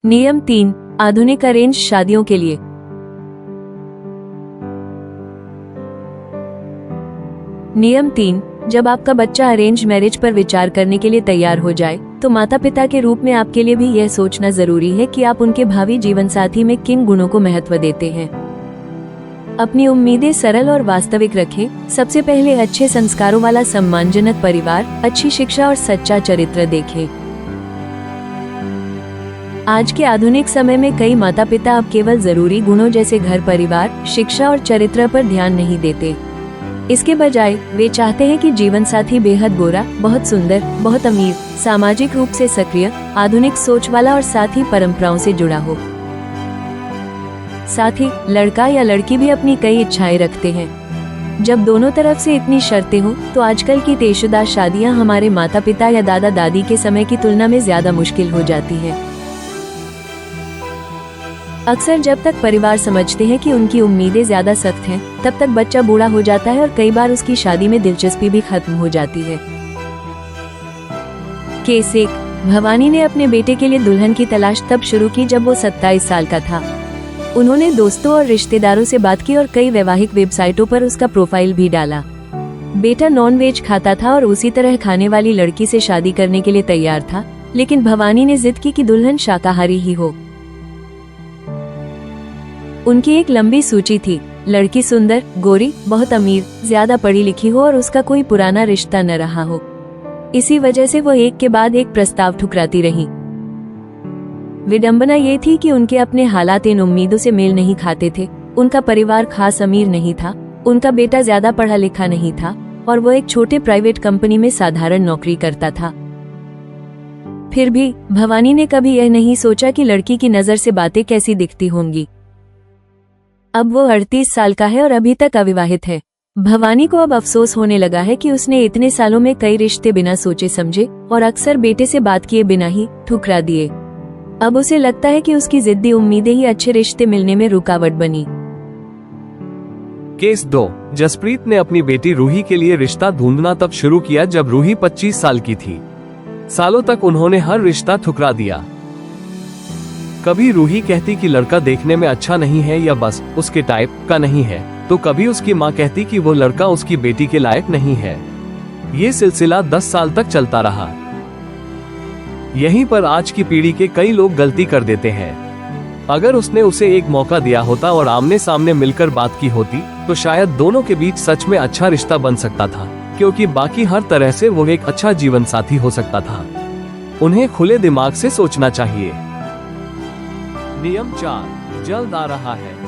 नियम 3, आधुनिक अरेंज शादियों के लिए। नियम 3, जब आपका बच्चा अरेंज मैरिज पर विचार करने के लिए तैयार हो जाए, तो माता पिता के रूप में आपके लिए भी यह सोचना जरूरी है कि आप उनके भावी जीवन साथी में किन गुणों को महत्व देते हैं। अपनी उम्मीदें सरल और वास्तविक रखें। सबसे पहले अच्छे संस्कारों वाला सम्मानजनक परिवार, अच्छी शिक्षा और सच्चा चरित्र देखें। आज के आधुनिक समय में कई माता पिता अब केवल जरूरी गुणों जैसे घर परिवार, शिक्षा और चरित्र पर ध्यान नहीं देते। इसके बजाय वे चाहते हैं कि जीवन साथी बेहद गोरा, बहुत सुंदर, बहुत अमीर, सामाजिक रूप से सक्रिय, आधुनिक सोच वाला और साथ ही परंपराओं से जुड़ा हो। साथ ही लड़का या लड़की भी अपनी कई इच्छाएं रखते हैं। जब दोनों तरफ से इतनी शर्तें हो, तो आजकल की तयशुदा शादियां हमारे माता पिता या दादा दादी के समय की तुलना में ज्यादा मुश्किल हो जाती हैं। अक्सर जब तक परिवार समझते हैं कि उनकी उम्मीदें ज्यादा सख्त हैं, तब तक बच्चा बूढ़ा हो जाता है और कई बार उसकी शादी में दिलचस्पी भी खत्म हो जाती है। केस 1, भवानी ने अपने बेटे के लिए दुल्हन की तलाश तब शुरू की जब वो 27 साल का था। उन्होंने दोस्तों और रिश्तेदारों से बात की और कई वैवाहिक वेबसाइटों पर उसका प्रोफाइल भी डाला। बेटा नॉन-वेज खाता था और उसी तरह खाने वाली लड़की से शादी करने के लिए तैयार था, लेकिन भवानी ने जिद की कि दुल्हन शाकाहारी ही हो। उनकी एक लंबी सूची थी। लड़की सुंदर, गोरी, बहुत अमीर, ज्यादा पढ़ी लिखी हो और उसका कोई पुराना रिश्ता न रहा हो। इसी वजह से वो एक के बाद एक प्रस्ताव ठुकराती रही। विडंबना ये थी कि उनके अपने हालात इन उम्मीदों से मेल नहीं खाते थे। उनका परिवार खास अमीर नहीं था, उनका बेटा ज्यादा पढ़ा लिखा नहीं था और वो एक छोटे प्राइवेट कंपनी में साधारण नौकरी करता था। फिर भी भवानी ने कभी यह नहीं सोचा कि लड़की की नजर से बातें कैसी दिखती होंगी। अब वो 38 साल का है और अभी तक अविवाहित है। भवानी को अब अफसोस होने लगा है कि उसने इतने सालों में कई रिश्ते बिना सोचे समझे और अक्सर बेटे से बात किए बिना ही ठुकरा दिए। अब उसे लगता है कि उसकी जिद्दी उम्मीदें ही अच्छे रिश्ते मिलने में रुकावट बनी। केस 2, जसप्रीत ने अपनी बेटी रूही के लिए रिश्ता ढूंढना तब शुरू किया जब रूही 25 साल की थी। सालों तक उन्होंने हर रिश्ता ठुकरा दिया। कभी रूही कहती कि लड़का देखने में अच्छा नहीं है या बस उसके टाइप का नहीं है, तो कभी उसकी माँ कहती कि वो लड़का उसकी बेटी के लायक नहीं है। ये सिलसिला 10 साल तक चलता रहा। यहीं पर आज की पीढ़ी के कई लोग गलती कर देते हैं। अगर उसने उसे एक मौका दिया होता और आमने सामने मिलकर बात की होती, तो शायद दोनों के बीच सच में अच्छा रिश्ता बन सकता था, क्योंकि बाकी हर तरह से वो एक अच्छा जीवन साथी हो सकता था। उन्हें खुले दिमाग से सोचना चाहिए। नियम 4, जल्द आ रहा है।